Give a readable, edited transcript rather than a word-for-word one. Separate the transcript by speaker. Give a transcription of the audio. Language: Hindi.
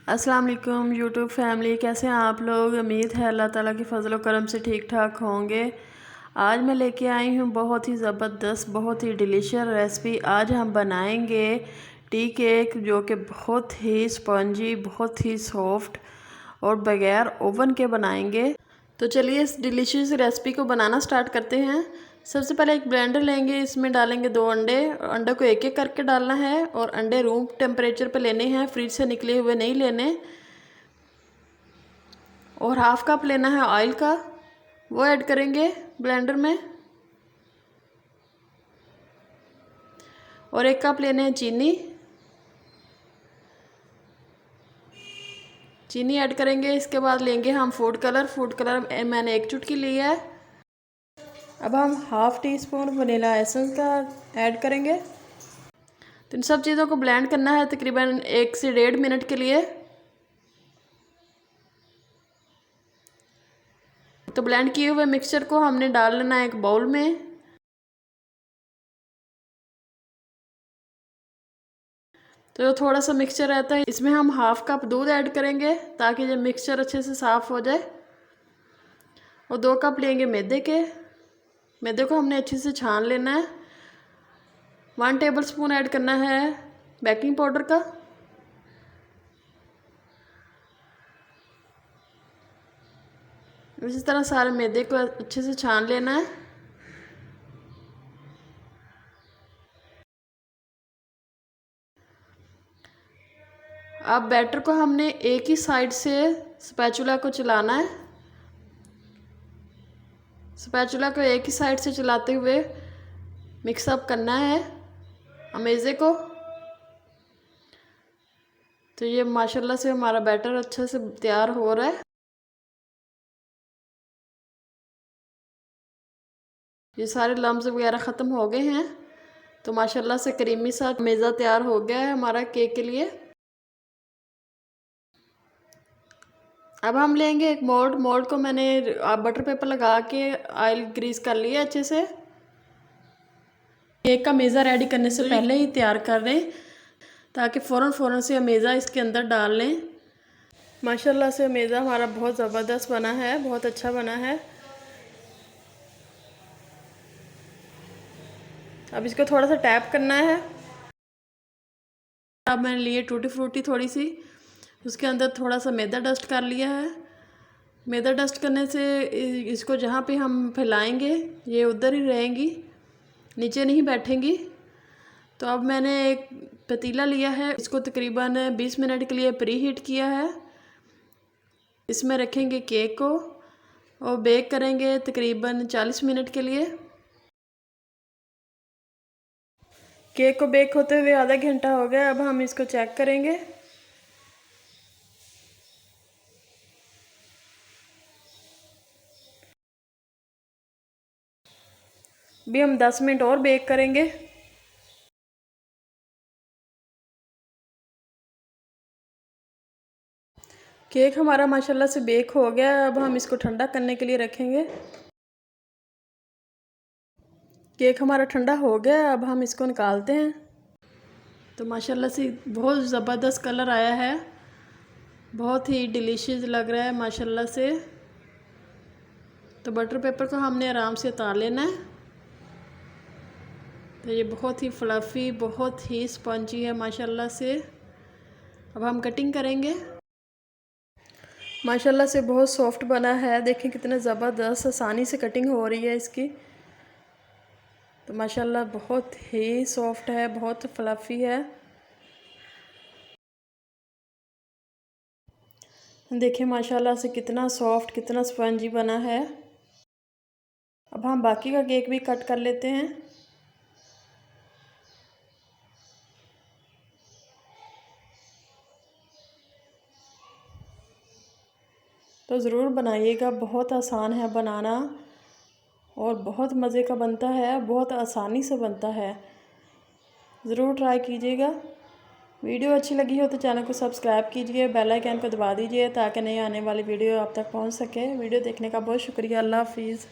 Speaker 1: अस्सलाम वालेकुम यूट्यूब फैमिली, कैसे हैं आप लोग। उम्मीद है अल्लाह ताला की फ़ज़ल व करम से ठीक ठाक होंगे। आज मैं लेके आई हूँ बहुत ही ज़बरदस्त, बहुत ही डिलीशियस रेसिपी। आज हम बनाएंगे टी केक, जो कि बहुत ही स्पंजी, बहुत ही सॉफ्ट और बगैर ओवन के बनाएंगे। तो चलिए इस डिलीशियस रेसिपी को बनाना स्टार्ट करते हैं। सबसे पहले एक ब्लेंडर लेंगे, इसमें डालेंगे 2 अंडे। अंडे को एक एक करके डालना है और अंडे रूम टेम्परेचर पे लेने हैं, फ्रिज से निकले हुए नहीं लेने। और हाफ कप लेना है ऑयल का, वो ऐड करेंगे ब्लेंडर में। और 1 कप लेने हैं चीनी ऐड करेंगे। इसके बाद लेंगे हम फूड कलर मैंने 1 चुटकी ली है। अब हम half tea spoon vanilla essence का ऐड करेंगे। तो इन सब चीज़ों को ब्लेंड करना है तकरीबन 1 से 1.5 मिनट के लिए। तो ब्लेंड किए हुए मिक्सचर को हमने डाल लेना है एक बाउल में। तो जो थोड़ा सा मिक्सचर रहता है, इसमें हम हाफ कप दूध ऐड करेंगे ताकि जब मिक्सचर अच्छे से साफ़ हो जाए। और 2 कप लेंगे मैदे को हमने अच्छे से छान लेना है। 1 टेबल स्पून ऐड करना है बेकिंग पाउडर का। इसी तरह सारे मैदे को अच्छे से छान लेना है। अब बैटर को हमने एक ही साइड से स्पैचुला को चलाना है। स्पैचुला को एक ही साइड से चलाते हुए मिक्सअप करना है अमेज़े को। तो ये माशाल्लाह से हमारा बैटर अच्छे से तैयार हो रहा है। ये सारे लम्स वगैरह ख़त्म हो गए हैं। तो माशाल्लाह से क्रीमी सा मेज़ा तैयार हो गया है हमारा केक के लिए। अब हम लेंगे एक मोल्ड को मैंने बटर पेपर लगा के ऑयल ग्रीस कर लिया अच्छे से। केक का मेज़ा रेडी करने से पहले ही तैयार कर लें ताकि फ़ौरन से मेज़ा इसके अंदर डाल लें। माशाल्लाह से मेज़ा हमारा बहुत ज़बरदस्त बना है, बहुत अच्छा बना है। अब इसको थोड़ा सा टैप करना है। अब मैंने लिए टूटी फ्रूटी थोड़ी सी, उसके अंदर थोड़ा सा मैदा डस्ट कर लिया है। मैदा डस्ट करने से इसको जहाँ पे हम फैलाएंगे ये उधर ही रहेंगी, नीचे नहीं बैठेंगी। तो अब मैंने एक पतीला लिया है, इसको तकरीबन 20 मिनट के लिए प्री हीट किया है। इसमें रखेंगे केक को और बेक करेंगे तकरीबन 40 मिनट के लिए। केक को बेक होते हुए आधा घंटा हो गया। अब हम इसको चेक करेंगे। भी हम 10 मिनट और बेक करेंगे। केक हमारा माशाल्लाह से बेक हो गया। अब हम इसको ठंडा करने के लिए रखेंगे। केक हमारा ठंडा हो गया, अब हम इसको निकालते हैं। तो माशाल्लाह से बहुत ज़बरदस्त कलर आया है, बहुत ही डिलीशियस लग रहा है माशाल्लाह से। तो बटर पेपर को हमने आराम से उतार लेना है। तो ये बहुत ही फ्लफ़ी, बहुत ही स्पंजी है माशाल्लाह से। अब हम कटिंग करेंगे। माशाल्लाह से बहुत सॉफ्ट बना है, देखें कितना ज़बरदस्त आसानी से कटिंग हो रही है इसकी। तो माशाल्लाह बहुत ही सॉफ्ट है, बहुत फ्लफ़ी है। देखिए माशाल्लाह से कितना सॉफ्ट, कितना स्पंजी बना है। अब हम बाकी का केक भी कट कर लेते हैं। तो ज़रूर बनाइएगा, बहुत आसान है बनाना और बहुत मज़े का बनता है, बहुत आसानी से बनता है। ज़रूर ट्राई कीजिएगा। वीडियो अच्छी लगी हो तो चैनल को सब्सक्राइब कीजिए, बेल आइकन को दबा दीजिए ताकि नई आने वाली वीडियो आप तक पहुंच सके। वीडियो देखने का बहुत शुक्रिया। अल्लाह हाफिज़।